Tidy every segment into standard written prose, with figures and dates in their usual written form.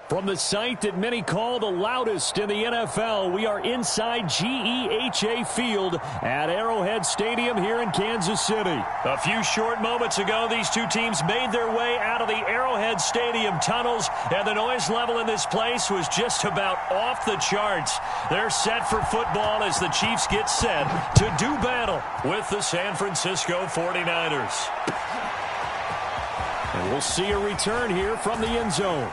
From the site that many call the loudest in the NFL, we are inside GEHA Field at Arrowhead Stadium here in Kansas City. A few short moments ago, these two teams made their way out of the Arrowhead Stadium tunnels, and the noise level in this place was just about off the charts. They're set for football as the Chiefs get set to do battle with the San Francisco 49ers. And we'll see a return here from the end zone.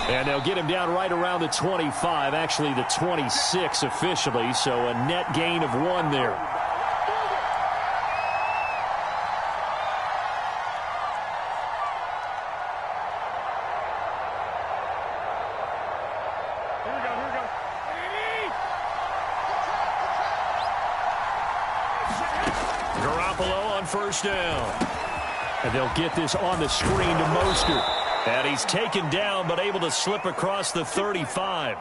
And they'll get him down right around the 25, actually the 26 officially, so a net gain of 1 there. Garoppolo on first down. And they'll get this on the screen to Mostert. And he's taken down, but able to slip across the 35.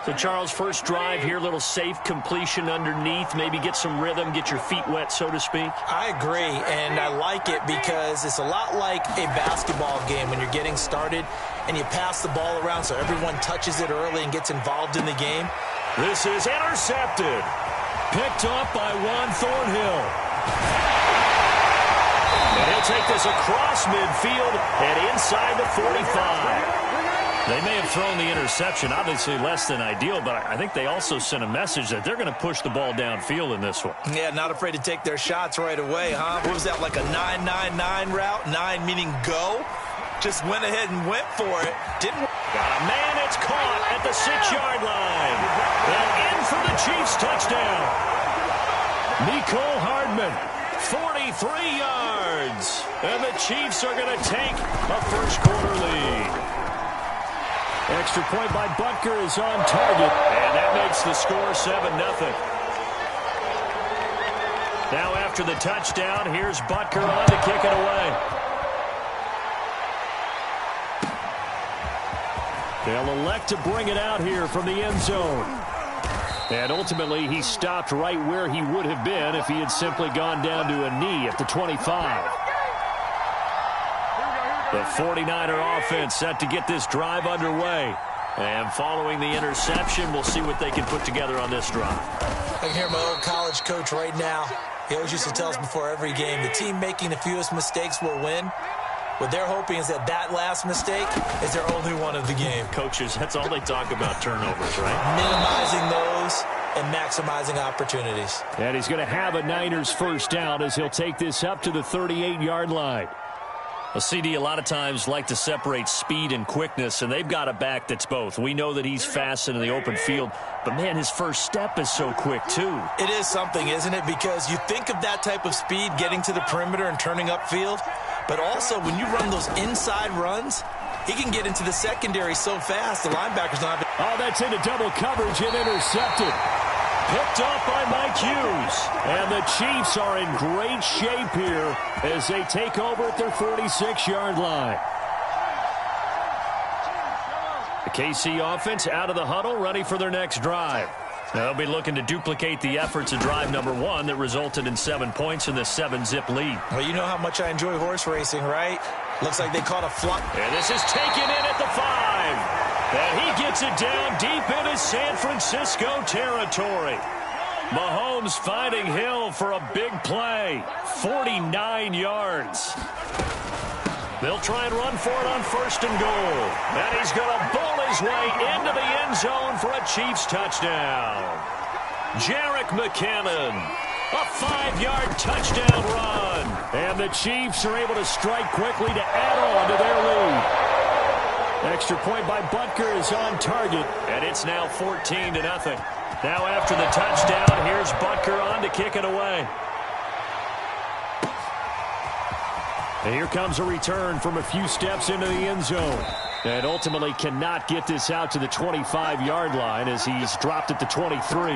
So, Charles, first drive here, little safe completion underneath. Maybe get some rhythm, get your feet wet, so to speak. I agree, and I like it because it's a lot like a basketball game when you're getting started and you pass the ball around so everyone touches it early and gets involved in the game. This is intercepted. Picked up by Juan Thornhill. And he'll take this across midfield and inside the 45. They may have thrown the interception, obviously less than ideal, but I think they also sent a message that they're going to push the ball downfield in this one. Yeah, not afraid to take their shots right away, huh? What was that, like a 9-9-9 route? 9 meaning go? Just went ahead and went for it. Didn't. Got a man, it's caught at the 6-yard line. And in for the Chiefs touchdown. Mecole Hardman. 43 yards. And the Chiefs are going to take a first-quarter lead. Extra point by Butker is on target. And that makes the score 7-0. Now after the touchdown, here's Butker on to kick it away. They'll elect to bring it out here from the end zone. And ultimately, he stopped right where he would have been if he had simply gone down to a knee at the 25. The 49er offense set to get this drive underway. And following the interception, we'll see what they can put together on this drive. I can hear my old college coach right now. He always used to tell us before every game, the team making the fewest mistakes will win. What they're hoping is that that last mistake is their only one of the game. Coaches, that's all they talk about, turnovers, right? Minimizing those and maximizing opportunities. And he's going to have a Niners first down as he'll take this up to the 38-yard line. Well, CD, a lot of times like to separate speed and quickness, and they've got a back that's both. We know that he's fast in the open field, but, man, his first step is so quick, too. It is something, isn't it? Because you think of that type of speed getting to the perimeter and turning upfield, but also when you run those inside runs, he can get into the secondary so fast, the linebackers don't have it. Oh, that's into double coverage and intercepted. Picked off by Mike Hughes. And the Chiefs are in great shape here as they take over at their 46-yard line. The KC offense out of the huddle, ready for their next drive. Now they'll be looking to duplicate the efforts of drive number 1 that resulted in 7 points in the 7-zip lead. Well, you know how much I enjoy horse racing, right? Looks like they caught a flop. And this is taken in at the 5. And he gets it down deep into San Francisco territory. Mahomes finding Hill for a big play. 49 yards. They'll try and run for it on first and goal. And he's going to bowl his way into the end zone for a Chiefs touchdown. Jerick McKinnon. A 5-yard touchdown run. And the Chiefs are able to strike quickly to add on to their lead. Extra point by Butker is on target. And it's now 14-0. Now after the touchdown, here's Butker on to kick it away. And here comes a return from a few steps into the end zone. And ultimately cannot get this out to the 25-yard line as he's dropped at the 23.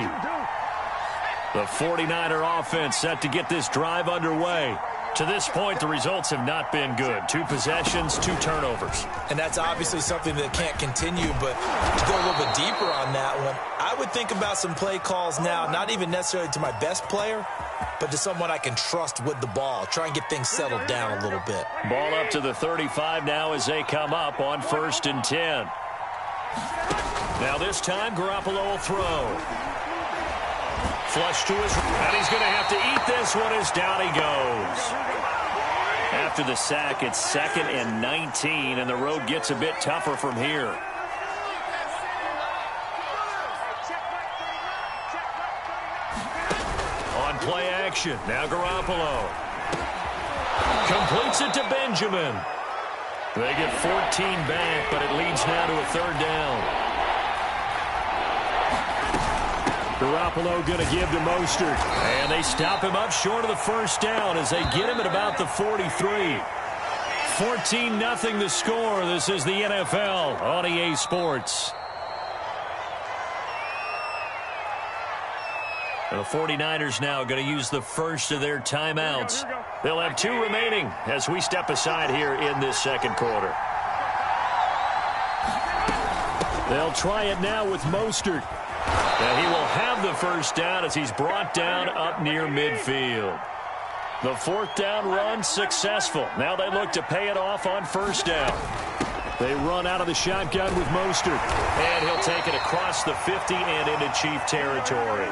The 49er offense set to get this drive underway. To this point, the results have not been good. 2 possessions, 2 turnovers. And that's obviously something that can't continue, but to go a little bit deeper on that one, I would think about some play calls now, not even necessarily to my best player, but to someone I can trust with the ball. Try and get things settled down a little bit. Ball up to the 35 now as they come up on 1st and 10. Now this time, Garoppolo will throw. Flush to his, and he's going to have to eat this one as down he goes. After the sack, it's 2nd and 19, and the road gets a bit tougher from here. On play action, now Garoppolo. Completes it to Benjamin. They get 14 back, but it leads now to a 3rd down. Garoppolo going to give to Mostert. And they stop him up short of the 1st down as they get him at about the 43. 14-0 the score. This is the NFL on EA Sports. The 49ers now going to use the first of their timeouts. They'll have 2 remaining as we step aside here in this 2nd quarter. They'll try it now with Mostert. And he will have the 1st down as he's brought down up near midfield. The 4th down run successful. Now they look to pay it off on 1st down. They run out of the shotgun with Mostert. And he'll take it across the 50 and into Chief territory.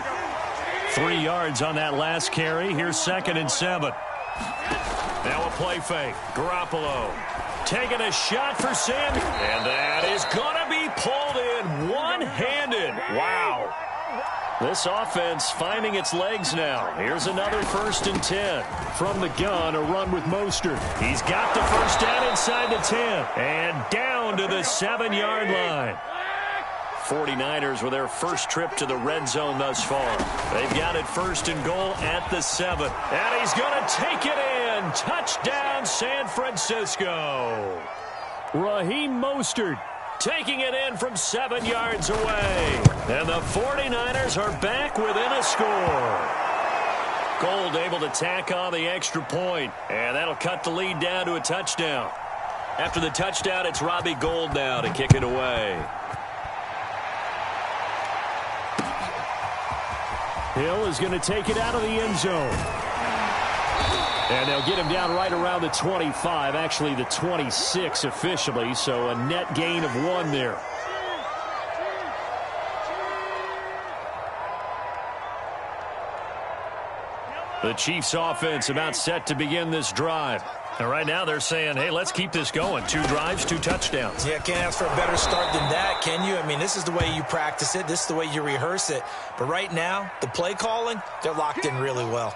3 yards on that last carry. Here's 2nd and 7. Now a play fake. Garoppolo taking a shot for Sam. And that is going to be pulled in one-handed. Wow. This offense finding its legs now. Here's another 1st and 10. From the gun, a run with Mostert. He's got the 1st down inside the 10. And down to the 7-yard line. 49ers with their first trip to the red zone thus far. They've got it 1st and goal at the 7. And he's going to take it in. Touchdown, San Francisco. Raheem Mostert taking it in from 7 yards away. And the 49ers are back within a score. Gold able to tack on the extra point. And that'll cut the lead down to a touchdown. After the touchdown, it's Robbie Gould now to kick it away. Hill is going to take it out of the end zone. And they'll get him down right around the 25, actually the 26 officially, so a net gain of 1 there. The Chiefs offense about set to begin this drive. And right now they're saying, hey, let's keep this going. 2 drives, 2 touchdowns. Yeah, can't ask for a better start than that, can you? I mean, this is the way you practice it. This is the way you rehearse it. But right now, the play calling, they're locked in really well.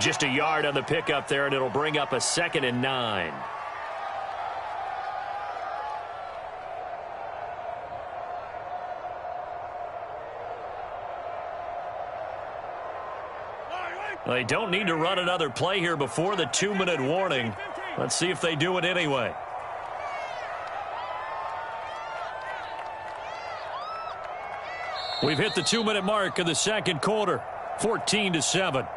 Just a yard on the pickup there, and it'll bring up a 2nd and 9. They don't need to run another play here before the 2-minute warning. Let's see if they do it anyway. We've hit the 2-minute mark of the 2nd quarter. 14-7.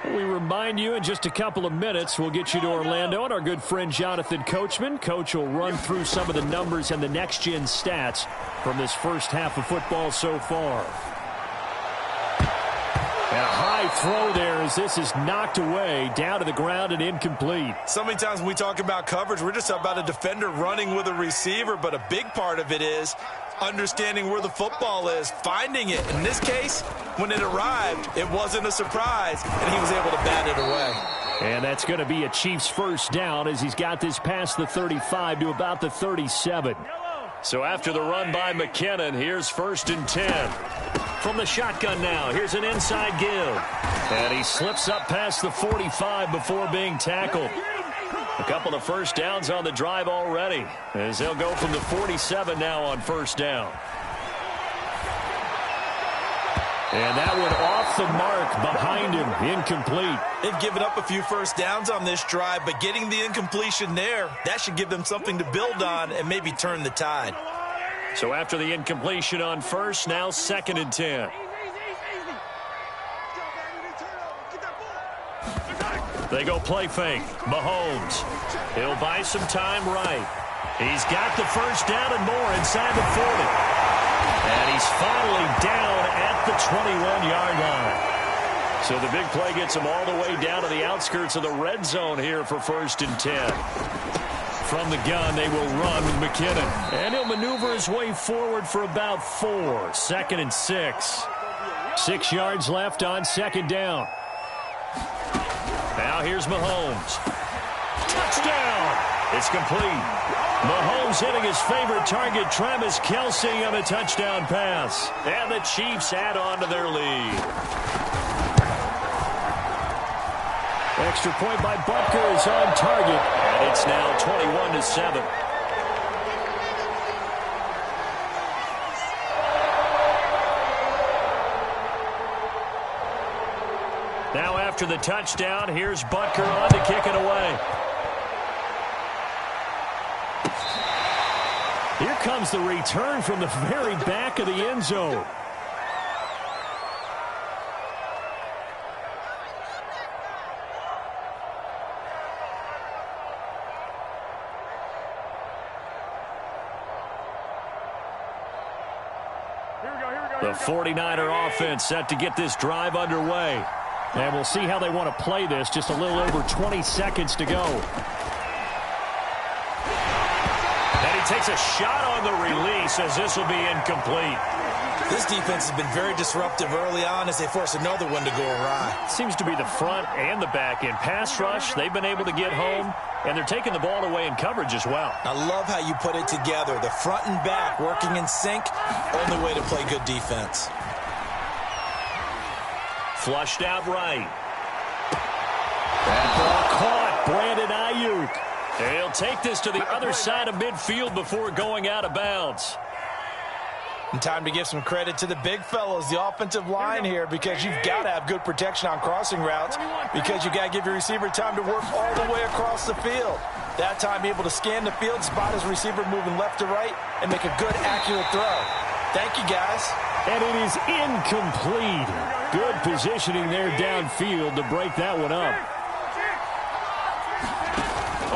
We remind you in just a couple of minutes we'll get you to Orlando and our good friend Jonathan Coachman. Coach will run through some of the numbers and the next-gen stats from this first half of football so far. And a high throw there as this is knocked away, down to the ground and incomplete. So many times when we talk about coverage, we're just about a defender running with a receiver, but a big part of it is understanding where the football is, finding it. In this case, when it arrived, it wasn't a surprise, and he was able to bat it away. And that's going to be a Chiefs first down as he's got this past the 35 to about the 37. So after the run by McKinnon, here's 1st and 10. From the shotgun now, here's an inside give. And he slips up past the 45 before being tackled. A couple of first downs on the drive already as they'll go from the 47 now on 1st down. And that one off the mark behind him, incomplete. They've given up a few first downs on this drive, but getting the incompletion there, that should give them something to build on and maybe turn the tide. So after the incompletion on 1st, now 2nd and 10. They go play fake. Mahomes. He'll buy some time right. He's got the first down and more inside the 40. And he's finally down at the 21-yard line. So the big play gets him all the way down to the outskirts of the red zone here for 1st and 10. From the gun, they will run with McKinnon. And he'll maneuver his way forward for about 4. 2nd and 6. 6 yards left on 2nd down. Now here's Mahomes. Touchdown! It's complete. Mahomes hitting his favorite target, Travis Kelce, on a touchdown pass. And the Chiefs add on to their lead. Extra point by Butker is on target. And it's now 21-7. Now after the touchdown, here's Butker on to kick it away. Here comes the return from the very back of the end zone. The 49er offense set to get this drive underway. And we'll see how they want to play this. Just a little over 20 seconds to go. And he takes a shot on the release as this will be incomplete. This defense has been very disruptive early on as they force another one to go awry. Seems to be the front and the back end. Pass rush, they've been able to get home, and they're taking the ball away in coverage as well. I love how you put it together. The front and back working in sync, only way to play good defense. Flushed out right. That ball caught. Brandon Ayuk. He'll take this to the other side of midfield before going out of bounds. And time to give some credit to the big fellows, the offensive line here, because you've got to have good protection on crossing routes because you got to give your receiver time to work all the way across the field. That time, be able to scan the field, spot his receiver moving left to right, and make a good, accurate throw. Thank you, guys. And it is incomplete. Good positioning there downfield to break that one up.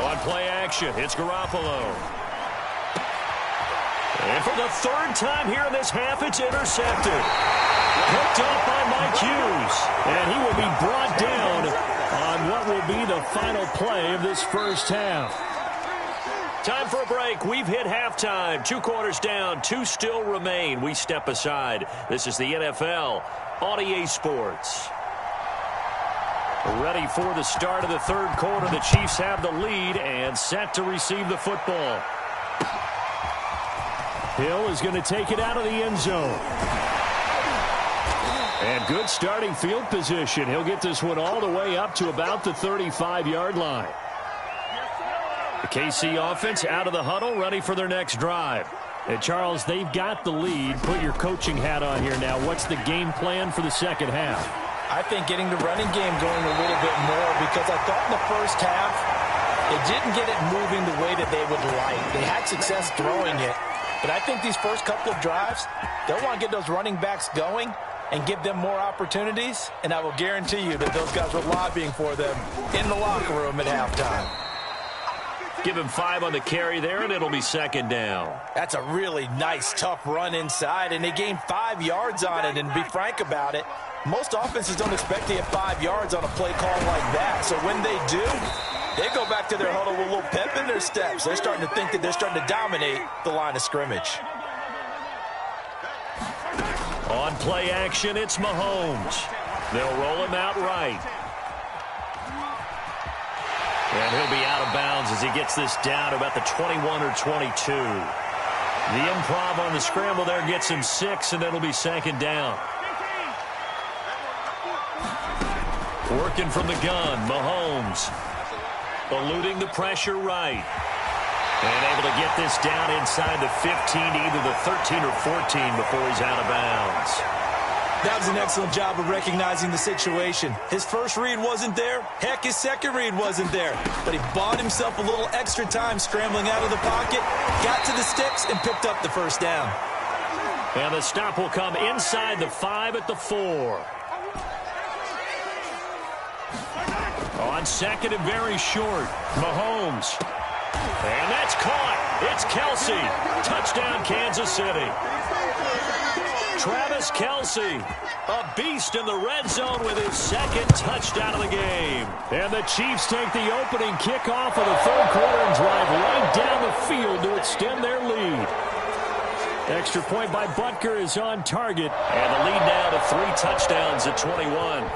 On play action, it's Garoppolo. And for the 3rd time here in this half, it's intercepted. Picked up by Mike Hughes. And he will be brought down on what will be the final play of this first half. Time for a break. We've hit halftime. 2 quarters down. 2 still remain. We step aside. This is the NFL on EA Sports. Ready for the start of the 3rd quarter. The Chiefs have the lead and set to receive the football. Hill is going to take it out of the end zone. And good starting field position. He'll get this one all the way up to about the 35-yard line. The KC offense out of the huddle, ready for their next drive. And Charles, they've got the lead. Put your coaching hat on here now. What's the game plan for the second half? I think getting the running game going a little bit more, because I thought in the first half they didn't get it moving the way that they would like. They had success throwing it. But I think these first couple of drives, they'll want to get those running backs going and give them more opportunities. And I will guarantee you that those guys were lobbying for them in the locker room at halftime. Give him 5 on the carry there, and it'll be 2nd down. That's a really nice, tough run inside, and they gained 5 yards on it. And to be frank about it, most offenses don't expect to get 5 yards on a play call like that. So when they do, they go back to their huddle with a little pep in their steps. They're starting to think that they're starting to dominate the line of scrimmage. On play action, it's Mahomes. They'll roll him out right. And he'll be out of bounds as he gets this down to about the 21 or 22. The improv on the scramble there gets him 6, and it'll be 2nd down. Working from the gun, Mahomes. Eluding the pressure right. And able to get this down inside the 15, either the 13 or 14 before he's out of bounds. That was an excellent job of recognizing the situation. His first read wasn't there. Heck, his second read wasn't there. But he bought himself a little extra time scrambling out of the pocket, got to the sticks, and picked up the first down. And the stop will come inside the 5 at the 4. On On second and very short, Mahomes. And that's caught. It's Kelce. Touchdown, Kansas City. Travis Kelce, a beast in the red zone with his second touchdown of the game. And the Chiefs take the opening kickoff of the third quarter and drive right down the field to extend their lead. Extra point by Butker is on target. And the lead now to 3 touchdowns at 21.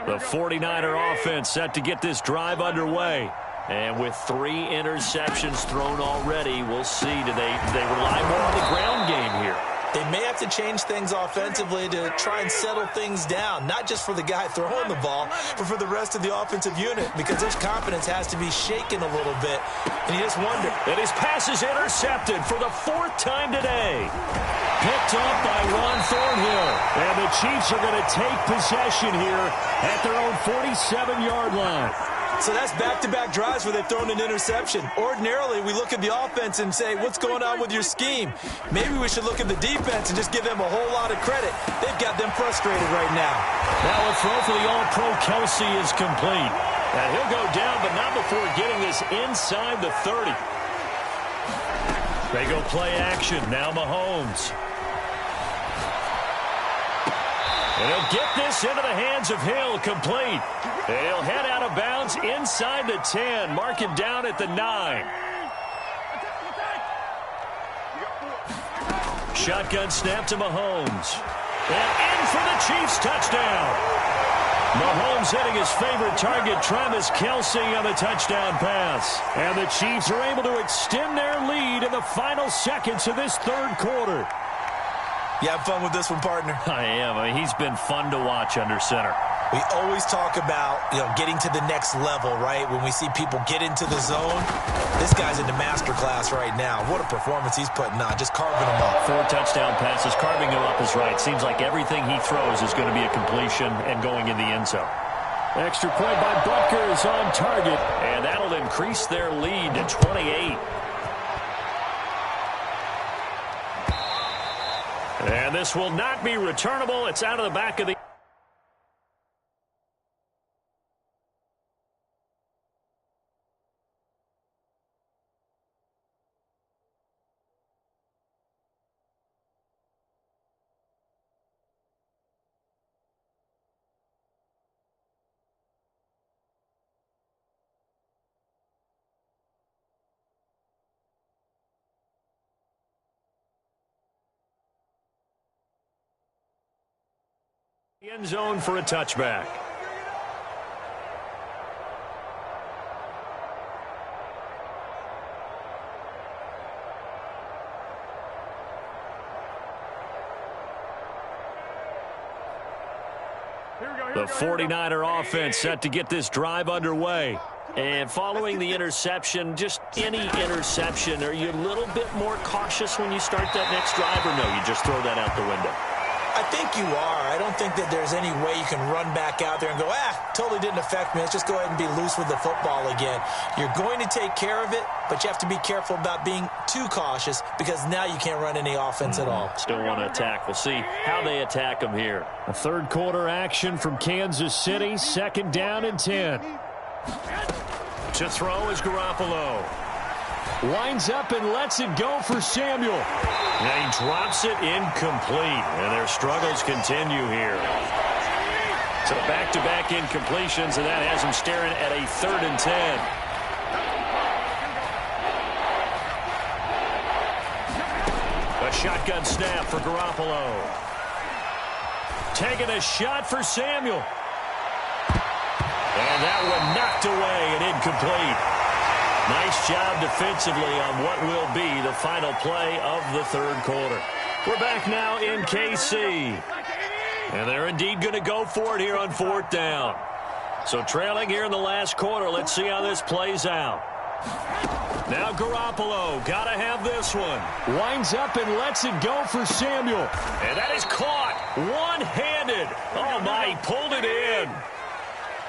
The 49er offense set to get this drive underway. And with 3 interceptions thrown already, we'll see. Do they rely more on the ground game here? They may have to change things offensively to try and settle things down, not just for the guy throwing the ball, but for the rest of the offensive unit, because his confidence has to be shaken a little bit. And you just wonder. And his pass is intercepted for the 4th time today. Picked up by Juan Thornhill. And the Chiefs are going to take possession here at their own 47-yard line. So that's back-to-back drives where they've thrown an interception. Ordinarily, we look at the offense and say, what's going on with your scheme? Maybe we should look at the defense and just give them a whole lot of credit. They've got them frustrated right now. Now a throw for the All-Pro Kelce is complete. And he'll go down, but not before getting this inside the 30. They go play action. Now Mahomes. And he'll get this into the hands of Hill, complete. And he'll head out of bounds inside the 10, mark him down at the 9. Shotgun snap to Mahomes. And in for the Chiefs touchdown. Mahomes hitting his favorite target, Travis Kelce, on the touchdown pass. And the Chiefs are able to extend their lead in the final seconds of this third quarter. You have fun with this one, partner? I am. I mean, he's been fun to watch under center. We always talk about, getting to the next level, right? When we see people get into the zone, this guy's in the master class right now. What a performance he's putting on, just carving them up. 4 touchdown passes, carving them up is right. Seems like everything he throws is going to be a completion and going in the end zone. Extra point by Butker is on target, and that'll increase their lead to 28. And this will not be returnable. It's out of the back of the... end zone for a touchback. The 49er offense set to get this drive underway. And following the interception, just any interception, are you a little bit more cautious when you start that next drive, or no, you just throw that out the window? I think you are. I don't think that there's any way you can run back out there and go, totally didn't affect me. Let's just go ahead and be loose with the football again. You're going to take care of it, but you have to be careful about being too cautious because now you can't run any offense at all. Still want to attack. We'll see how they attack them here. A third quarter action from Kansas City. 2nd down and 10. To throw is Garoppolo. Winds up and lets it go for Samuel. And he drops it incomplete. And their struggles continue here. So back-to-back incompletions, and that has him staring at a 3rd and 10. A shotgun snap for Garoppolo. Taking a shot for Samuel. And that one knocked away and incomplete. Nice job defensively on what will be the final play of the third quarter. We're back now in KC. And they're indeed going to go for it here on 4th down. So trailing here in the last quarter, let's see how this plays out. Now Garoppolo, gotta have this one. Winds up and lets it go for Samuel. And that is caught one-handed. Oh, my, he pulled it in.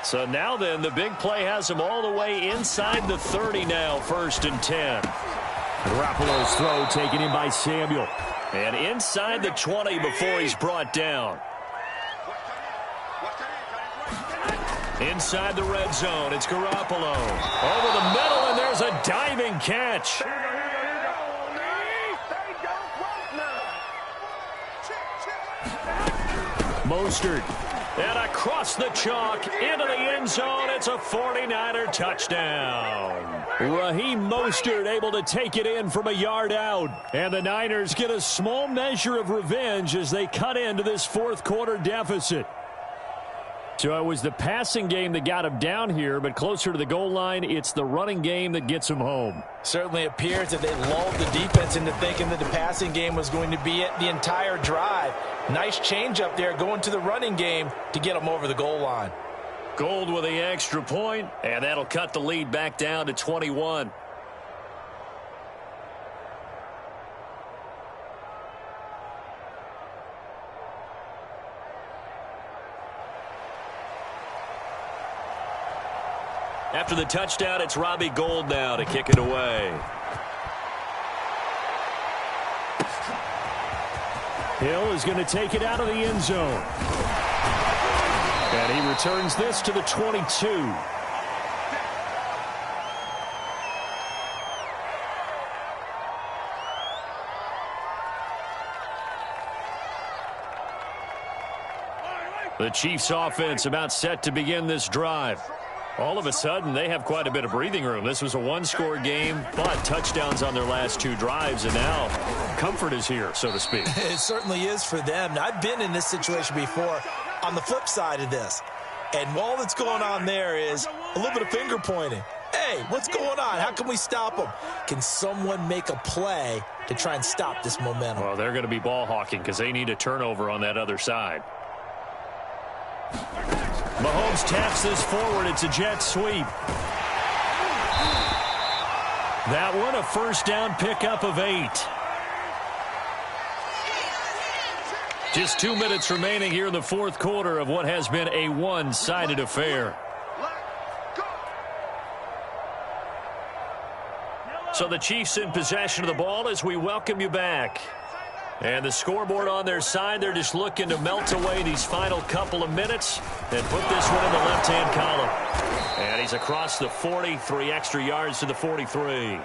So now then, the big play has him all the way inside the 30 now, 1st and 10. Garoppolo's throw taken in by Samuel. And inside the 20 before he's brought down. Inside the red zone, it's Garoppolo. Over the middle, and there's a diving catch. Mostert. And across the chalk, into the end zone, it's a 49er touchdown. Raheem Mostert able to take it in from a yard out. And the Niners get a small measure of revenge as they cut into this fourth quarter deficit. So it was the passing game that got him down here, but closer to the goal line, it's the running game that gets him home. Certainly appears that they lulled the defense into thinking that the passing game was going to be it the entire drive. Nice change up there going to the running game to get them over the goal line. Gold with the extra point, and that'll cut the lead back down to 21. After the touchdown, it's Robbie Gould now to kick it away. Hill is going to take it out of the end zone. And he returns this to the 22. The Chiefs offense about set to begin this drive. All of a sudden, they have quite a bit of breathing room. This was a one-score game, but touchdowns on their last 2 drives, and now comfort is here, so to speak. It certainly is for them. Now, I've been in this situation before on the flip side of this, and all that's going on there is a little bit of finger pointing. Hey, what's going on? How can we stop them? Can someone make a play to try and stop this momentum? Well, they're going to be ball hawking because they need a turnover on that other side. Mahomes taps this forward. It's a jet sweep. That one, a first down pickup of 8. Just 2 minutes remaining here in the fourth quarter of what has been a one-sided affair. So the Chiefs in possession of the ball as we welcome you back. And the scoreboard on their side, they're just looking to melt away these final couple of minutes and put this one in the left-hand column. And he's across the 40, 3 extra yards to the 43.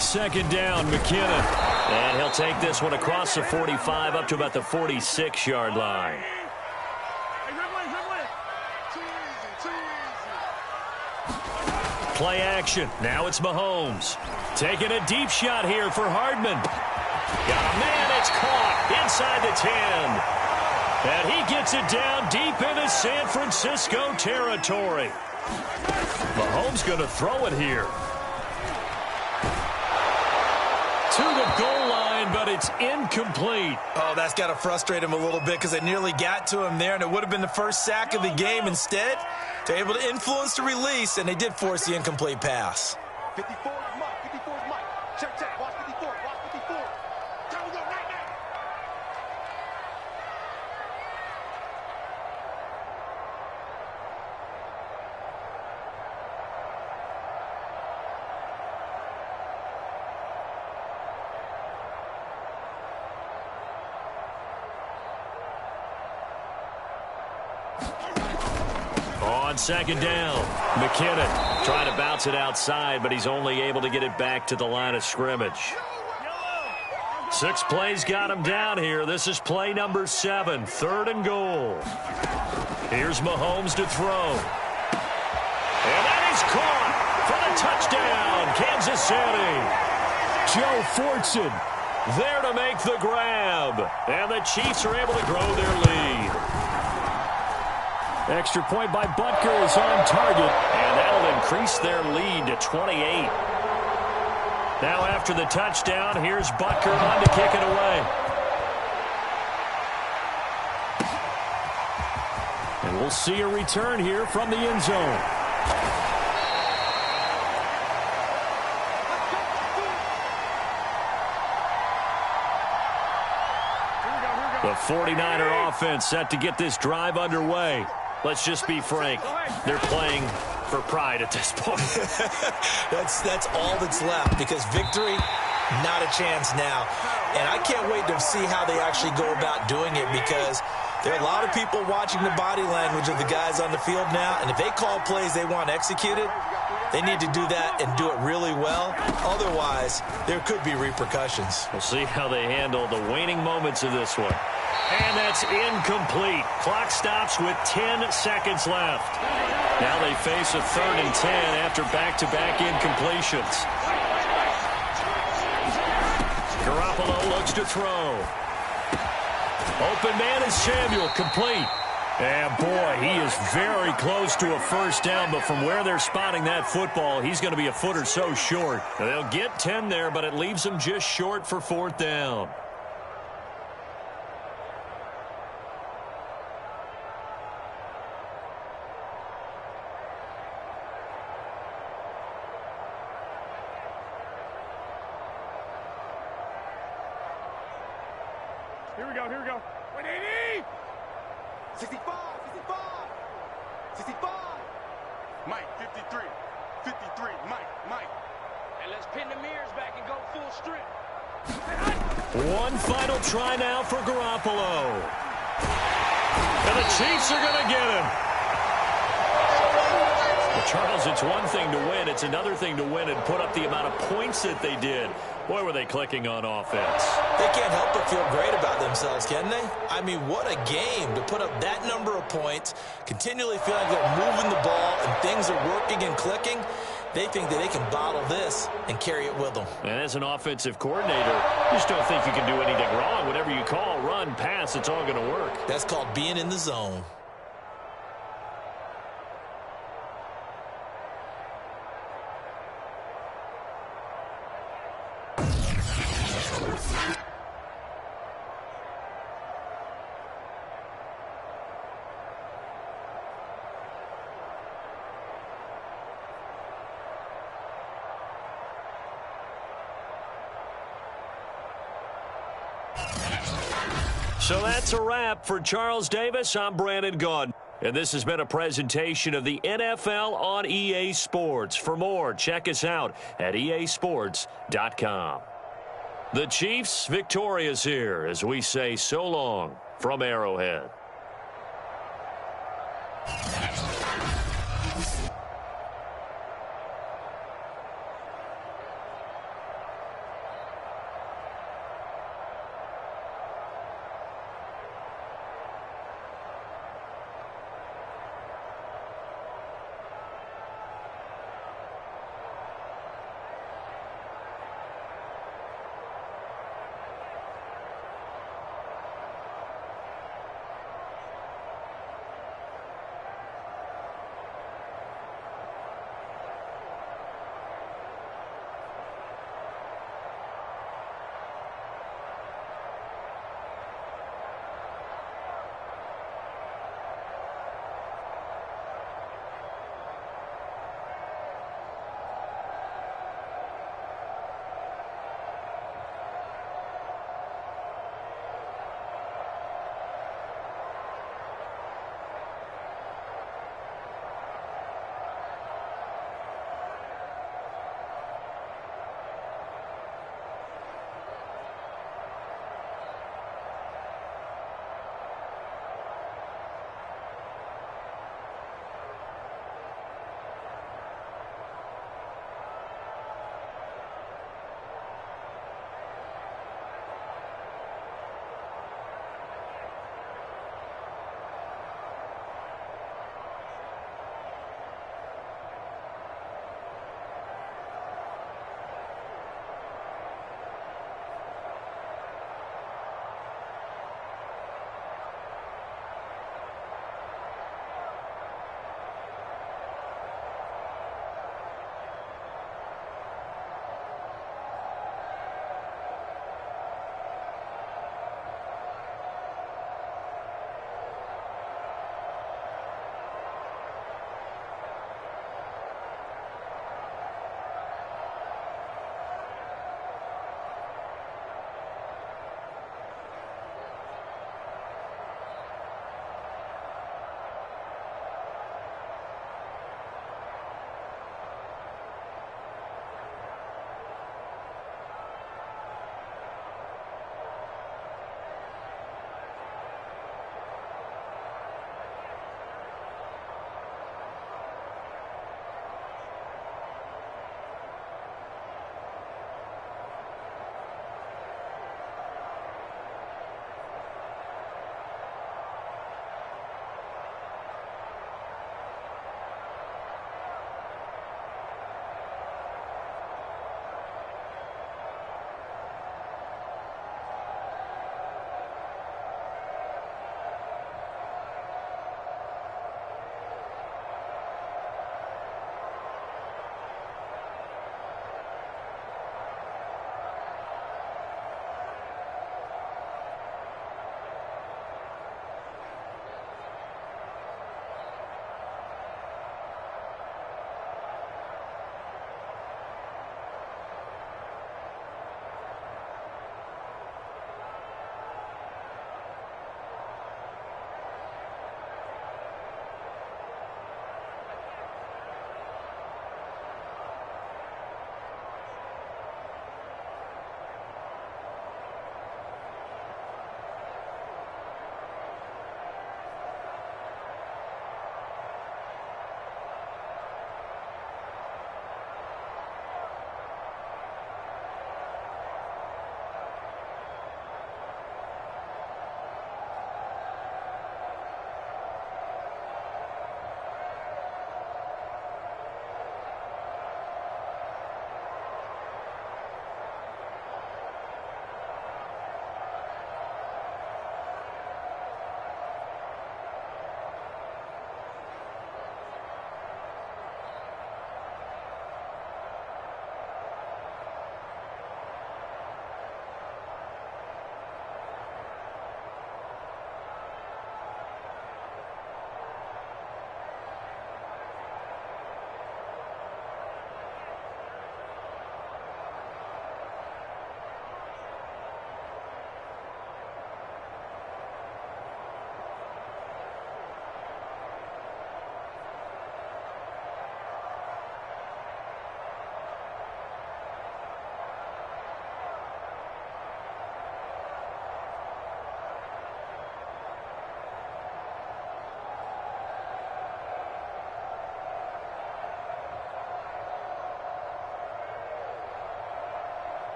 Second down, McKinnon. And he'll take this one across the 45 up to about the 46-yard line. Play action. Now it's Mahomes. Taking a deep shot here for Hardman. Got a man. It's caught inside the 10. And he gets it down deep into San Francisco territory. Mahomes going to throw it here. To the goal line, but it's incomplete. Oh, that's got to frustrate him a little bit because they nearly got to him there, and it would have been the first sack of the game. Instead, they're able to influence the release, and they did force the incomplete pass. 54 is Mike. 54 is Mike. Check. Watch 54. Watch 54. Time to go right now. On second down, McKinnon trying to bounce it outside, but he's only able to get it back to the line of scrimmage. 6 plays got him down here. This is play number 7, 3rd and goal. Here's Mahomes to throw. And that is caught for the touchdown, Kansas City. Joe Fortson there to make the grab. And the Chiefs are able to grow their lead. Extra point by Butker is on target, and that'll increase their lead to 28. Now after the touchdown, here's Butker on to kick it away. And And we'll see a return here from the end zone. The 49er offense set to get this drive underway. Let's just be frank. They're playing for pride at this point. That's all that's left, because victory, not a chance now. And I can't wait to see how they actually go about doing it, because there are a lot of people watching the body language of the guys on the field now, and if they call plays they want executed, they need to do that and do it really well. Otherwise, there could be repercussions. We'll see how they handle the waning moments of this one. And that's incomplete. Clock stops with 10 seconds left. Now they face a 3rd and 10 after back-to-back incompletions. Garoppolo looks to throw. Open man is Samuel, complete. And boy, he is very close to a first down, but from where they're spotting that football, he's going to be a foot or so short. They'll get 10 there, but it leaves them just short for 4th down. Here we go. 180! 65, 65. Mike, 53. 53, Mike. And let's pin the mirrors back and go full strip. One final try now for Garoppolo. And the Chiefs are going to get him. Well, Charles, it's one thing to win. It's another thing to win and put up the amount of points that they did. Boy, were they clicking on offense. They can't help but feel great about themselves, can they? I mean, what a game to put up that number of points, continually feel like they're moving the ball and things are working and clicking. They think that they can bottle this and carry it with them. And as an offensive coordinator, you just don't think you can do anything wrong. Whatever you call, run, pass, it's all going to work. That's called being in the zone. So that's a wrap for Charles Davis. I'm Brandon Gaudin. And this has been a presentation of the NFL on EA Sports. For more, check us out at easports.com. The Chiefs victorious here as we say so long from Arrowhead.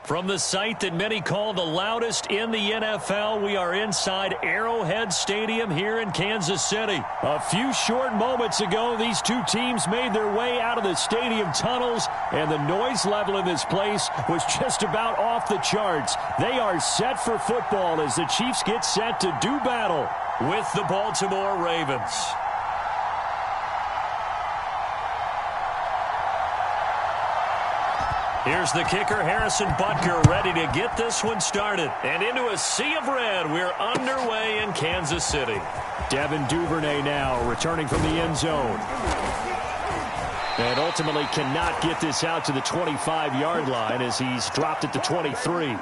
From the site that many call the loudest in the NFL, we are inside Arrowhead Stadium here in Kansas City. A few short moments ago, these two teams made their way out of the stadium tunnels, and the noise level in this place was just about off the charts. They are set for football as the Chiefs get set to do battle with the Baltimore Ravens. Here's the kicker, Harrison Butker, ready to get this one started. And into a sea of red, we're underway in Kansas City. Devin Duvernay now returning from the end zone. And ultimately cannot get this out to the 25-yard line as he's dropped at the 23.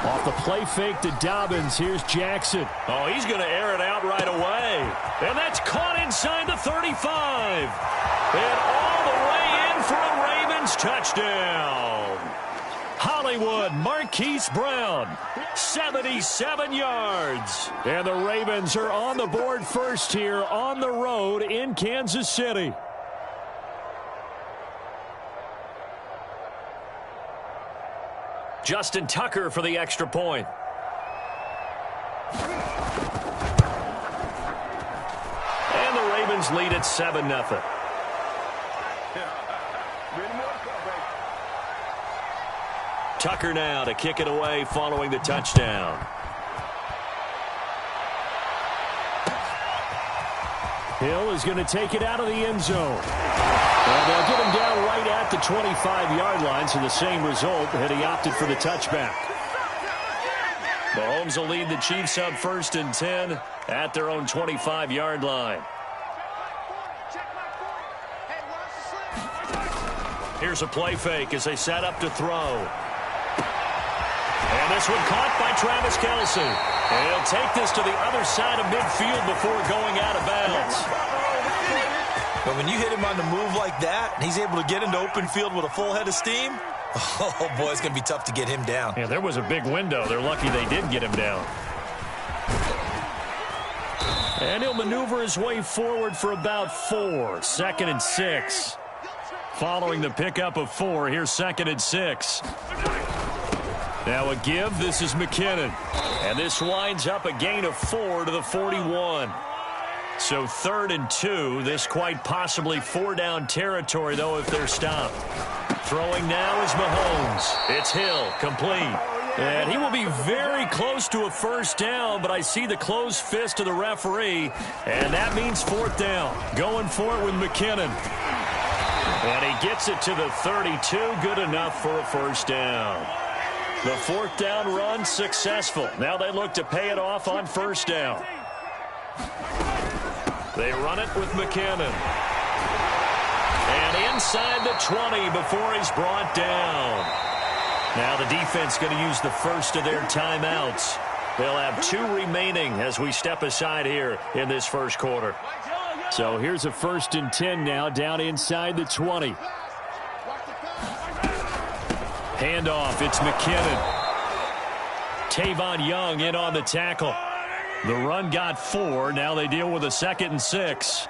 Off the play fake to Dobbins. Here's Jackson. Oh, he's going to air it out right away. And that's caught inside the 35. And all the way in for a Ravens touchdown. Hollywood Marquise Brown, 77 yards. And the Ravens are on the board first here on the road in Kansas City. Justin Tucker for the extra point. And the Ravens lead at 7-0. Tucker now to kick it away following the touchdown. Hill is going to take it out of the end zone. And they'll get him down right at the 25-yard line, so the same result, and he opted for the touchback. Mahomes will lead the Chiefs up 1st and 10 at their own 25-yard line. Here's a play fake as they set up to throw. And this one caught by Travis Kelce. And he'll take this to the other side of midfield before going out of bounds. But when you hit him on the move like that, and he's able to get into open field with a full head of steam, oh, boy, it's going to be tough to get him down. Yeah, there was a big window. They're lucky they did get him down. And he'll maneuver his way forward for about 4. 2nd and 6. Following the pickup of 4, here's 2nd and 6. Now a give. This is McKinnon. And this winds up a gain of 4 to the 41. So 3rd and 2. This quite possibly 4-down territory, though, if they're stopped. Throwing now is Mahomes. It's Hill, complete. And he will be very close to a 1st down, but I see the closed fist of the referee, and that means 4th down. Going for it with McKinnon. And he gets it to the 32. Good enough for a 1st down. The 4th down run successful. Now they look to pay it off on 1st down. They run it with McKinnon. And inside the 20 before he's brought down. Now the defense going to use the first of their timeouts. They'll have 2 remaining as we step aside here in this first quarter. So here's a 1st and 10 now down inside the 20. Handoff, it's McKinnon. Tavon Young in on the tackle. The run got 4. Now they deal with a 2nd and 6.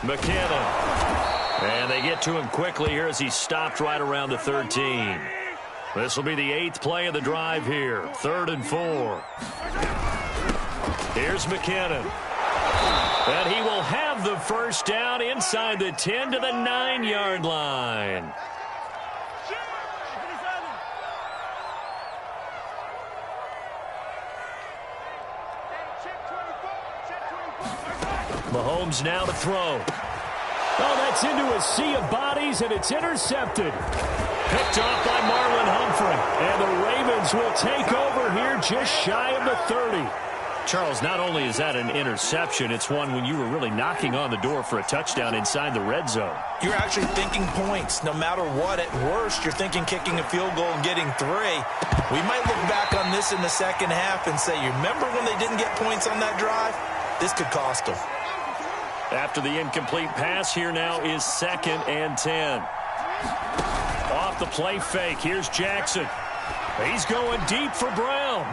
McKinnon. And they get to him quickly here as he stopped right around the 13. This will be the 8th play of the drive here. 3rd and 4. Here's McKinnon. And he will have the 1st down inside the 10 to the 9-yard line. Mahomes now to throw. Oh, that's into a sea of bodies, and it's intercepted. Picked off by Marlon Humphrey. And the Ravens will take over here just shy of the 30. Charles, not only is that an interception, it's one when you were really knocking on the door for a touchdown inside the red zone. You're actually thinking points. No matter what, at worst, you're thinking kicking a field goal and getting 3. We might look back on this in the second half and say, you remember when they didn't get points on that drive? This could cost them. After the incomplete pass, here now is 2nd and 10. Off the play fake, here's Jackson. He's going deep for Brown.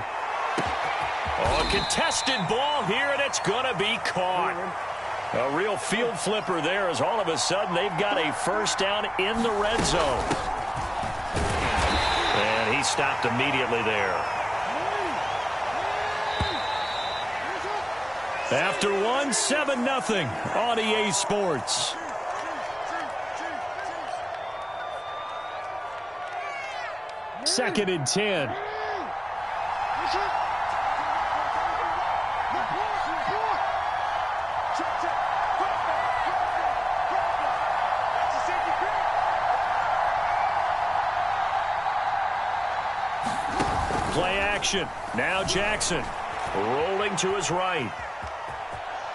Oh, a contested ball here, and it's going to be caught. A real field flipper there as all of a sudden they've got a first down in the red zone. And he stopped immediately there. After 1, 7-0 on EA Sports. Second and 10. Play action. Now Jackson rolling to his right.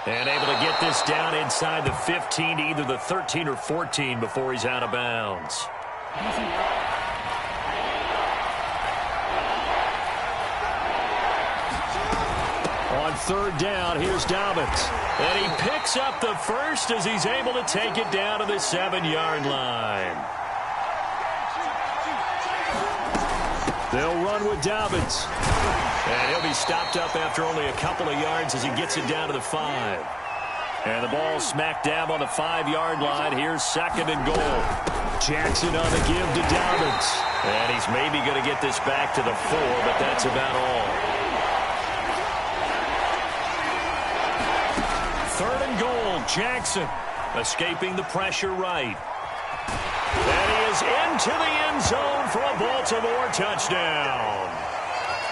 And able to get this down inside the 15 to either the 13 or 14 before he's out of bounds. On 3rd down, here's Dobbins. And he picks up the first as he's able to take it down to the 7-yard line. They'll run with Dobbins. And he'll be stopped up after only a couple of yards as he gets it down to the 5. And the ball smacked dab on the 5-yard line. Here's 2nd and goal. Jackson on the give to Dobbins. And he's maybe going to get this back to the 4, but that's about all. 3rd and goal, Jackson escaping the pressure right. And he is into the end zone for a Baltimore touchdown.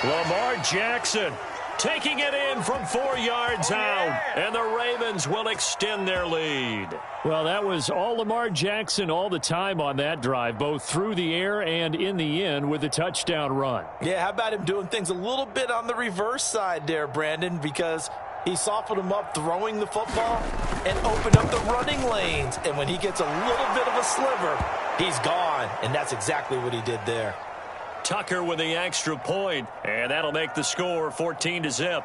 Lamar Jackson taking it in from 4 yards out, and the Ravens will extend their lead. Well, that was all Lamar Jackson all the time on that drive, both through the air and in the end with a touchdown run. Yeah, how about him doing things a little bit on the reverse side there, Brandon, because he softened him up throwing the football and opened up the running lanes. And when he gets a little bit of a sliver, he's gone. And that's exactly what he did there. Tucker with the extra point, and that'll make the score 14-0.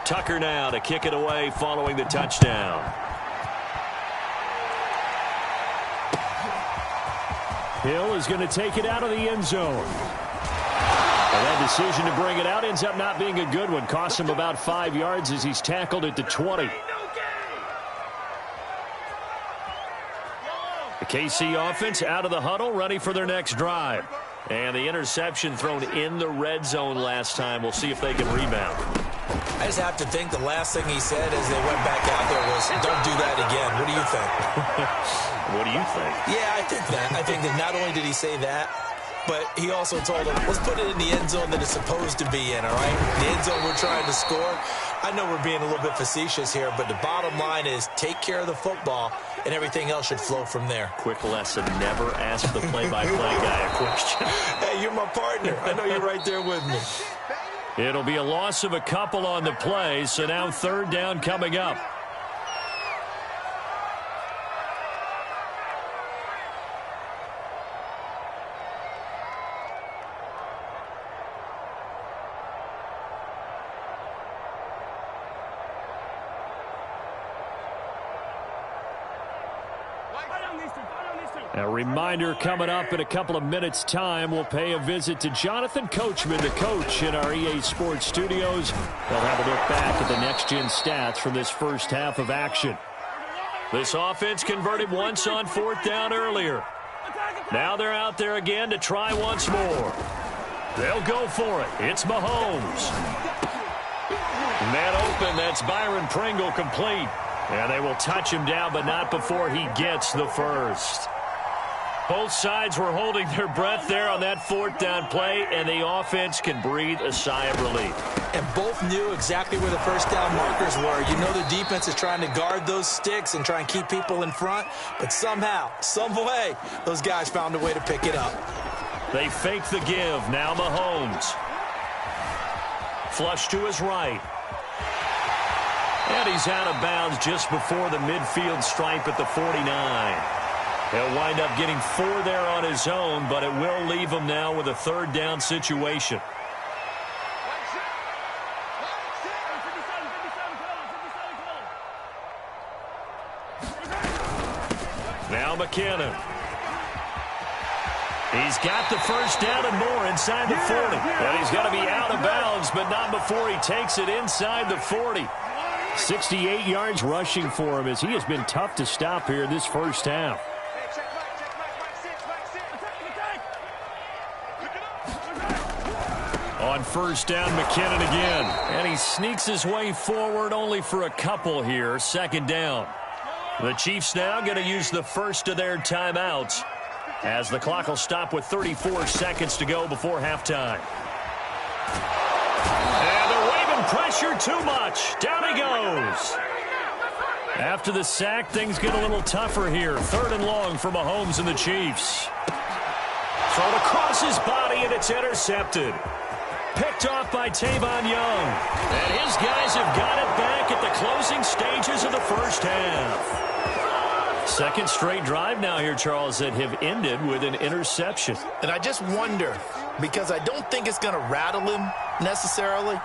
Tucker now to kick it away following the touchdown. Hill is going to take it out of the end zone. And that decision to bring it out ends up not being a good one. Costs him about 5 yards as he's tackled at the 20. The KC offense out of the huddle, ready for their next drive. And the interception thrown in the red zone last time. We'll see if they can rebound. I just have to think the last thing he said as they went back out there was, don't do that again. What do you think? What do you think? Yeah, I think that. I think that not only did he say that, but he also told him, let's put it in the end zone that it's supposed to be in, all right? The end zone we're trying to score. I know we're being a little bit facetious here, but the bottom line is take care of the football, and everything else should flow from there. Quick lesson, never ask the play-by-play guy a question. Hey, you're my partner. I know you're right there with me. It'll be a loss of a couple on the play, so now 3rd down coming up. A reminder coming up in a couple of minutes' time. We'll pay a visit to Jonathan Coachman, the coach in our EA Sports studios. They'll have a look back at the next-gen stats from this first half of action. This offense converted once on 4th down earlier. Now they're out there again to try once more. They'll go for it. It's Mahomes. Man open, that's Byron Pringle complete. And they will touch him down, but not before he gets the first. Both sides were holding their breath there on that 4th down play, and the offense can breathe a sigh of relief. And both knew exactly where the first down markers were. You know the defense is trying to guard those sticks and try and keep people in front, but somehow, some way, those guys found a way to pick it up. They fake the give. Now Mahomes. Flush to his right. And he's out of bounds just before the midfield stripe at the 49. He'll wind up getting 4 there on his own, but it will leave him now with a third down situation. Now McKinnon. He's got the first down and more inside the 40. And he's going to be out of bounds, but not before he takes it inside the 40. 68 yards rushing for him as he has been tough to stop here this first half. On first down, McKinnon again. And he sneaks his way forward only for a couple here. Second down. The Chiefs now going to use the first of their timeouts as the clock will stop with 34 seconds to go before halftime. And they're waving pressure too much. Down he goes. After the sack, things get a little tougher here. Third and long for Mahomes and the Chiefs. Thrown across his body, and it's intercepted. Picked off by Tavon Young. And his guys have got it back at the closing stages of the first half. Second straight drive now here, Charles, that have ended with an interception. And I just wonder, because I don't think it's going to rattle him necessarily,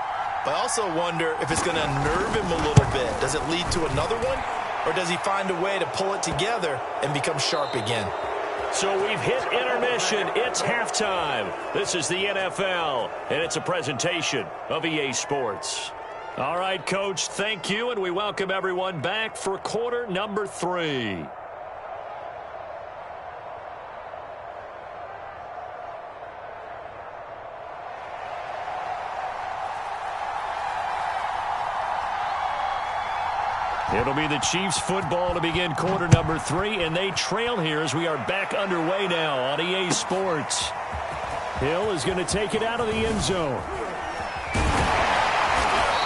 but I also wonder if it's going to nerve him a little bit. Does it lead to another one, or does he find a way to pull it together and become sharp again? So we've hit intermission. It's halftime. This is the NFL, and it's a presentation of EA Sports. All right, Coach, thank you, and we welcome everyone back for quarter number 3. It'll be the Chiefs football to begin quarter number 3, and they trail here as we are back underway now on EA Sports. Hill is going to take it out of the end zone.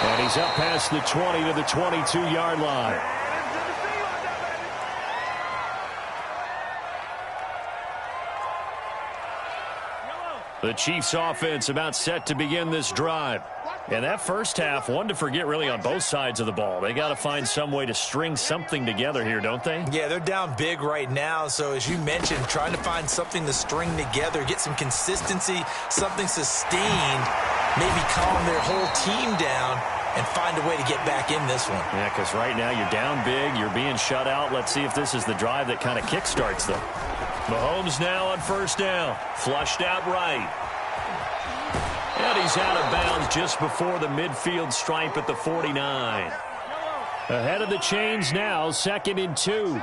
And he's up past the 20 to the 22-yard line. The Chiefs offense about set to begin this drive. And that first half, one to forget really on both sides of the ball. They got to find some way to string something together here, don't they? Yeah, they're down big right now. So as you mentioned, trying to find something to string together, get some consistency, something sustained, maybe calm their whole team down and find a way to get back in this one. Yeah, because right now you're down big, you're being shut out. Let's see if this is the drive that kind of kickstarts them. Mahomes now on first down. Flushed out right. And he's out of bounds just before the midfield stripe at the 49. Ahead of the chains now, 2nd and 2.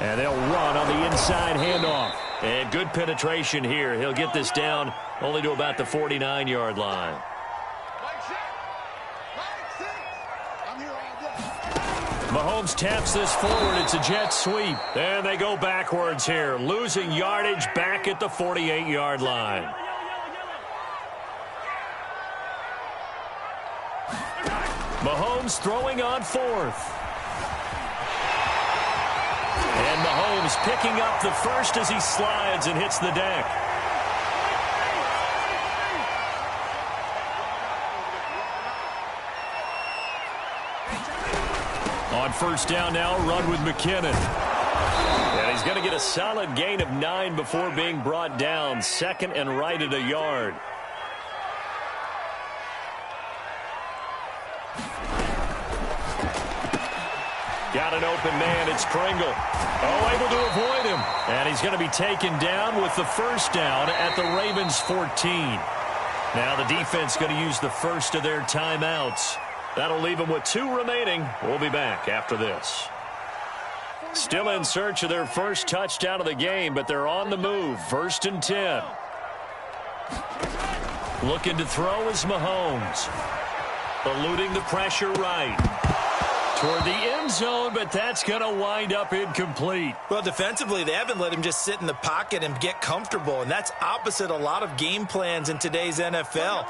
And they'll run on the inside handoff. And good penetration here. He'll get this down only to about the 49-yard line. Mahomes taps this forward. It's a jet sweep. And they go backwards here, losing yardage back at the 48-yard line. Mahomes throwing on 4th. And Mahomes picking up the first as he slides and hits the deck. On first down now, run with McKinnon. And he's going to get a solid gain of 9 before being brought down. 2nd and right at a yard. Got an open man. It's Pringle. Oh, able to avoid him. And he's going to be taken down with the first down at the Ravens 14. Now the defense going to use the first of their timeouts. That'll leave them with 2 remaining. We'll be back after this. Still in search of their first touchdown of the game, but they're on the move. 1st and 10. Looking to throw is Mahomes. Eluding the pressure right. Toward the end zone, but that's going to wind up incomplete. Well, defensively, they haven't let him just sit in the pocket and get comfortable, and that's opposite a lot of game plans in today's NFL.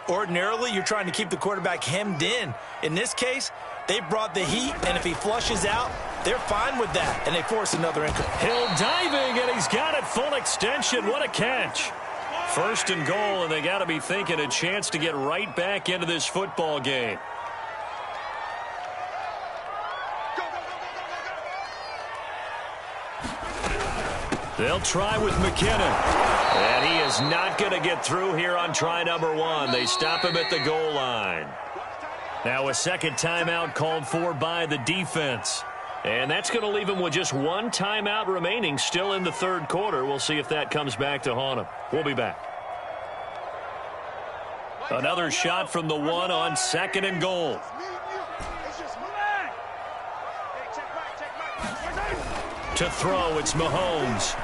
Ordinarily, you're trying to keep the quarterback hemmed in. In this case, they brought the heat, and if he flushes out, they're fine with that, and they force another incomplete. Hill diving, and he's got it full extension. What a catch. First and goal, and they got to be thinking a chance to get right back into this football game. They'll try with McKinnon. And he is not going to get through here on try number 1. They stop him at the goal line. Now a second timeout called for by the defense. And that's going to leave him with just one timeout remaining still in the third quarter. We'll see if that comes back to haunt him. We'll be back. Another shot from the 1 on second and goal. To throw, it's Mahomes.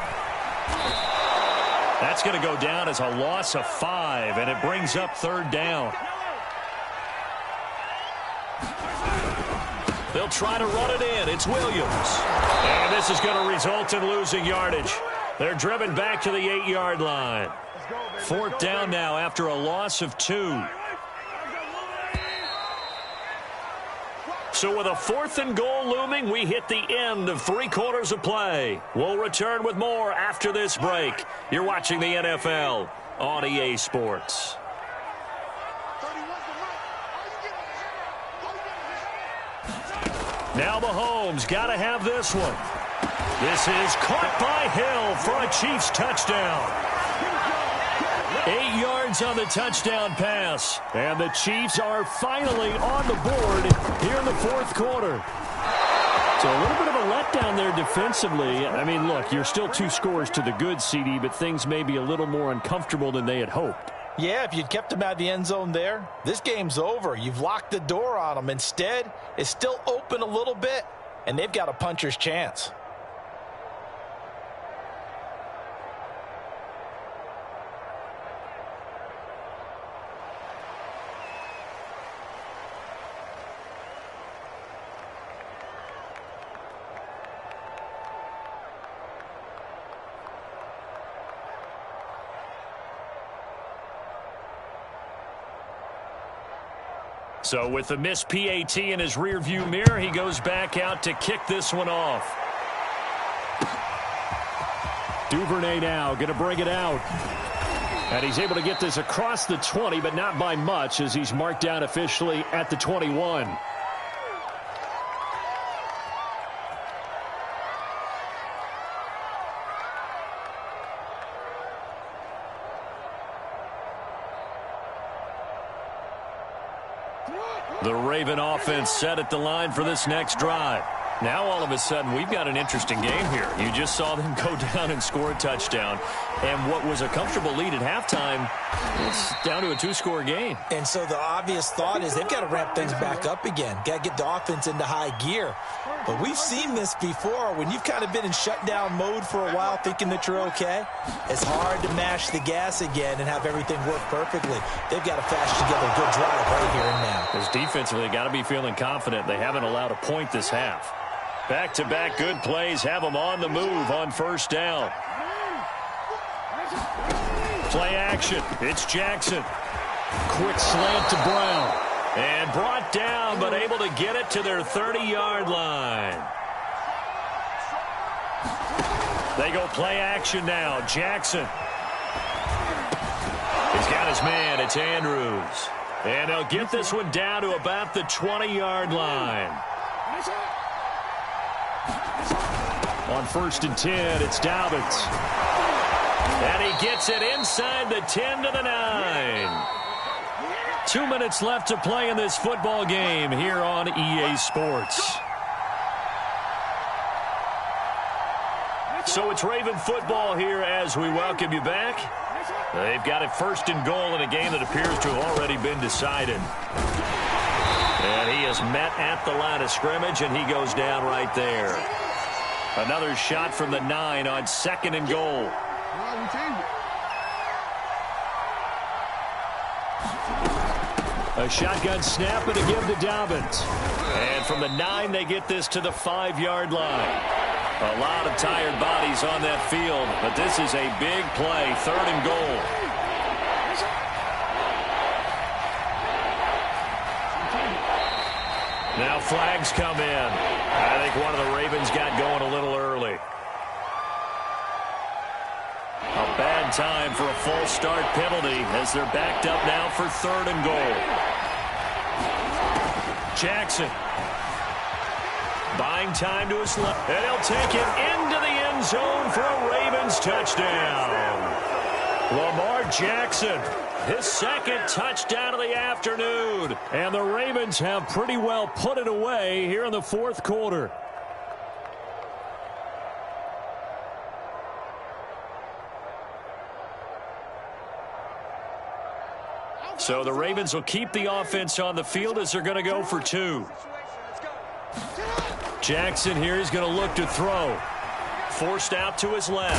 That's going to go down as a loss of 5, and it brings up third down. They'll try to run it in. It's Williams. And this is going to result in losing yardage. They're driven back to the 8-yard line. Fourth down now after a loss of 2. So with a fourth and goal looming, we hit the end of 3 quarters of play. We'll return with more after this break. You're watching the NFL on EA Sports. Now Mahomes got to have this one. This is caught by Hill for a Chiefs touchdown. 8 yards on the touchdown pass. And the Chiefs are finally on the board here in the fourth quarter. So a little bit of a letdown there defensively. I mean, look, you're still 2 scores to the good, CD, but things may be a little more uncomfortable than they had hoped. Yeah, if you'd kept them out of the end zone there, this game's over. You've locked the door on them. Instead, it's still open a little bit, and they've got a puncher's chance. So with the missed PAT in his rearview mirror, he goes back out to kick this one off. Duvernay now going to bring it out. And he's able to get this across the 20, but not by much as he's marked down officially at the 21. The Raven offense set at the line for this next drive. Now all of a sudden we've got an interesting game here. You just saw them go down and score a touchdown. And what was a comfortable lead at halftime, it's down to a 2-score game. And so the obvious thought is they've got to ramp things back up again. Got to get the offense into high gear. But we've seen this before. When you've kind of been in shutdown mode for a while thinking that you're okay, it's hard to mash the gas again and have everything work perfectly. They've got to flash together a good drive right here and now. Because defensively, they got to be feeling confident. They haven't allowed a point this half. Back-to-back good plays have them on the move on first down. Play action. It's Jackson. Quick slant to Brown. And brought down, but able to get it to their 30-yard line. They go play action now. Jackson. He's got his man. It's Andrews. And they'll get this one down to about the 20-yard line. On first and 10, it's Dobbins. And he gets it inside the 10 to the 9. 2 minutes left to play in this football game here on EA Sports. So it's Raven football here as we welcome you back. They've got it first and goal in a game that appears to have already been decided. And he is met at the line of scrimmage, and he goes down right there. Another shot from the 9 on second and goal. A shotgun snap and a give to Dobbins. And from the 9, they get this to the 5-yard line. A lot of tired bodies on that field, but this is a big play, third and goal. Now flags come in. I think one of the Ravens got going a little early. A bad time for a false start penalty as they're backed up now for 3rd and goal. Jackson buying time to his left, and he'll take it into the end zone for a Ravens touchdown. Lamar Jackson, his 2nd touchdown of the afternoon. And the Ravens have pretty well put it away here in the 4th quarter. So the Ravens will keep the offense on the field as they're going to go for 2. Jackson here is going to look to throw. Forced out to his left.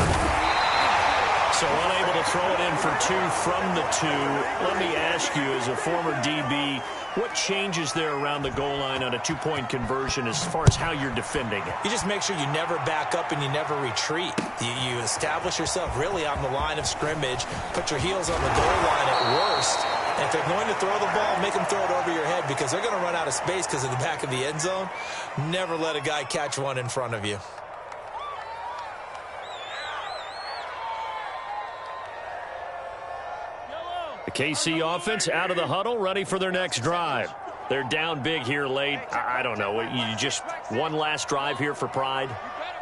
So unable to throw it in for 2 from the 2. Let me ask you, as a former DB, what changes there around the goal line on a 2-point conversion as far as how you're defending it? You just make sure you never back up and you never retreat. You establish yourself really on the line of scrimmage, put your heels on the goal line at worst. And if they're going to throw the ball, make them throw it over your head because they're going to run out of space because of the back of the end zone. Never let a guy catch one in front of you. The KC offense out of the huddle, ready for their next drive. They're down big here late. I don't know. You just one last drive here for pride?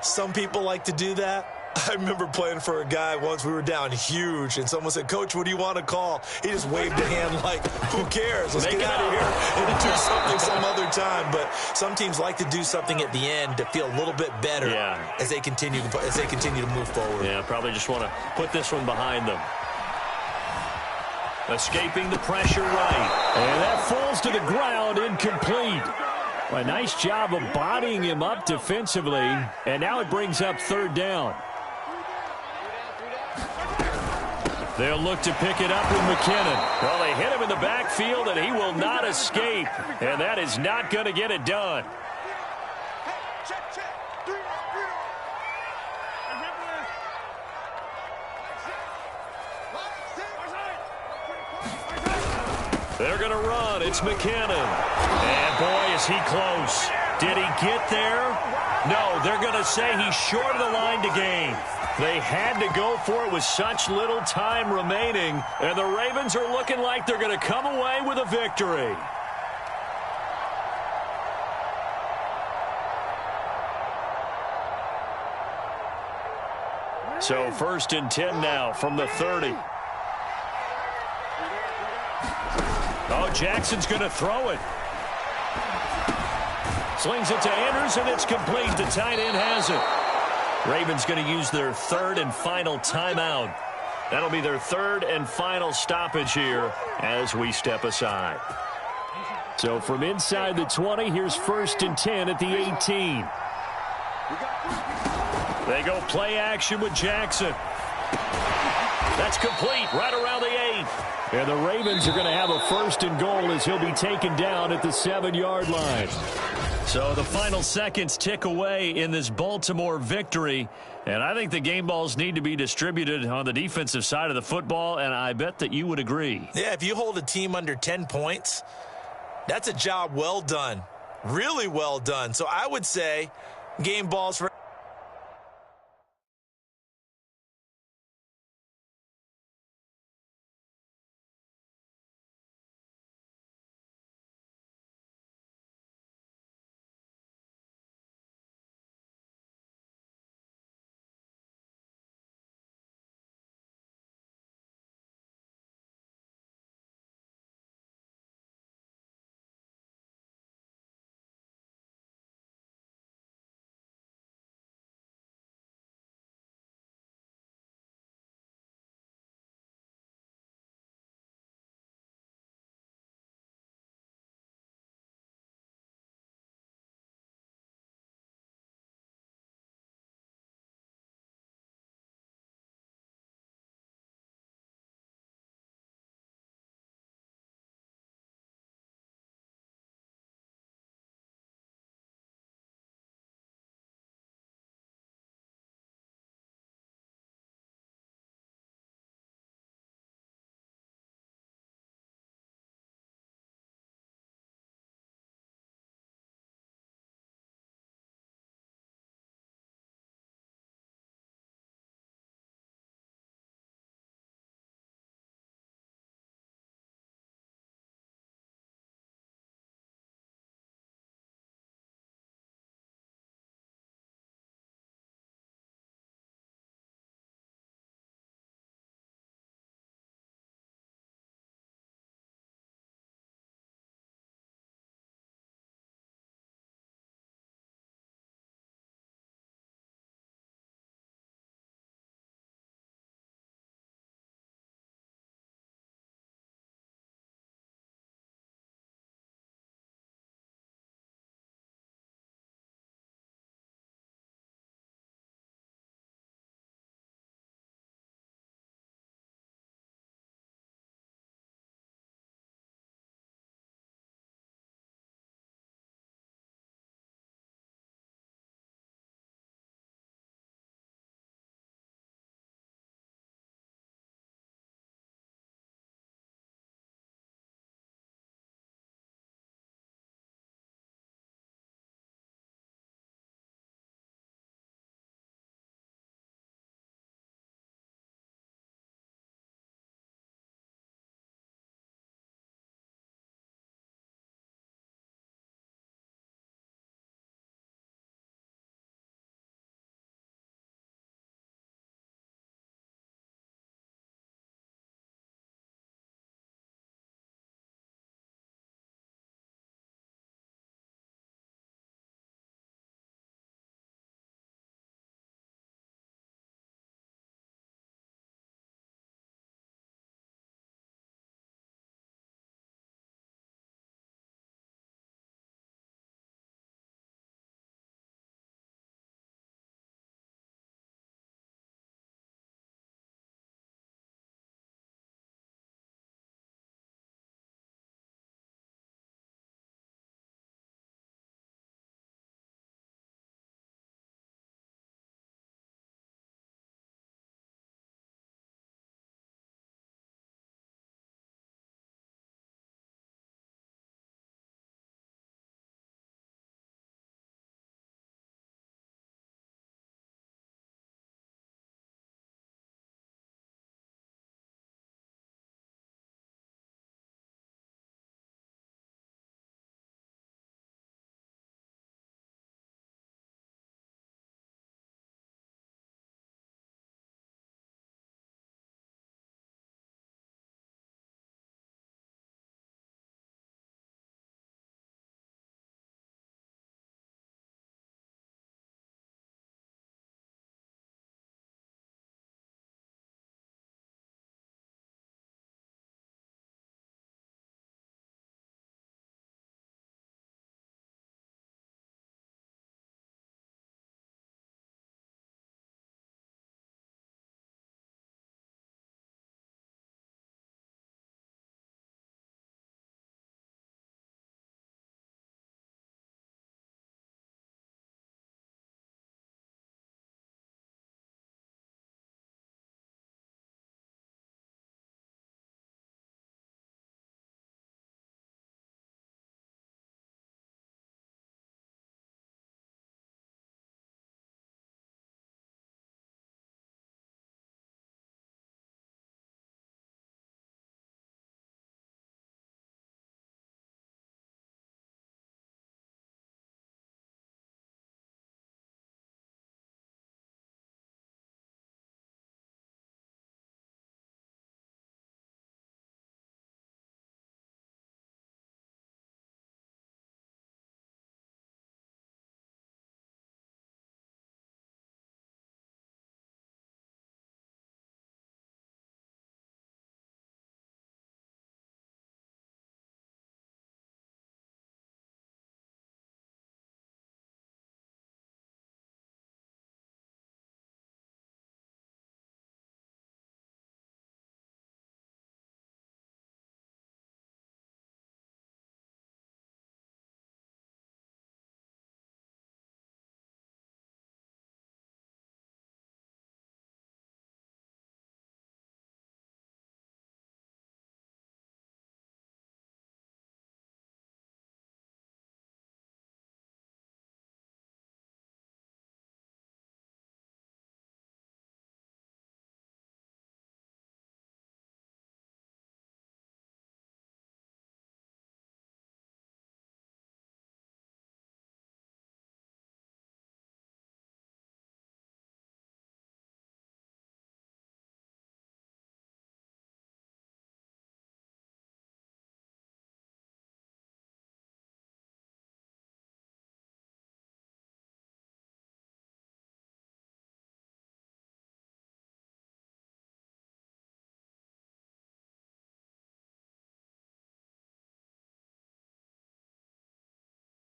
Some people like to do that. I remember playing for a guy once. We were down huge, and someone said, "Coach, what do you want to call?" He just waved a hand like, who cares? Let's get out of here and do something some other time. But some teams like to do something at the end to feel a little bit better as they continue to move forward. Yeah, probably just want to put this one behind them. Escaping the pressure right. And that falls to the ground, incomplete. A nice job of bodying him up defensively. And now it brings up 3rd down. They'll look to pick it up with McKinnon. Well, they hit him in the backfield, and he will not escape. And that is not going to get it done. They're going to run. It's McKinnon. And, boy, is he close. Did he get there? No, they're going to say he's short of the line to gain. They had to go for it with such little time remaining. And the Ravens are looking like they're going to come away with a victory. So 1st and 10 now from the 30. Oh, Jackson's going to throw it. Slings it to Andrews, and it's complete. The tight end has it. Ravens going to use their 3rd and final timeout. That'll be their 3rd and final stoppage here as we step aside. So from inside the 20, here's 1st and 10 at the 18. They go play action with Jackson. That's complete right around the 8. And the Ravens are going to have a 1st and goal as he'll be taken down at the 7-yard line. So the final seconds tick away in this Baltimore victory. And I think the game balls need to be distributed on the defensive side of the football, and I bet that you would agree. Yeah, if you hold a team under 10 points, that's a job well done. Really well done. So I would say game balls for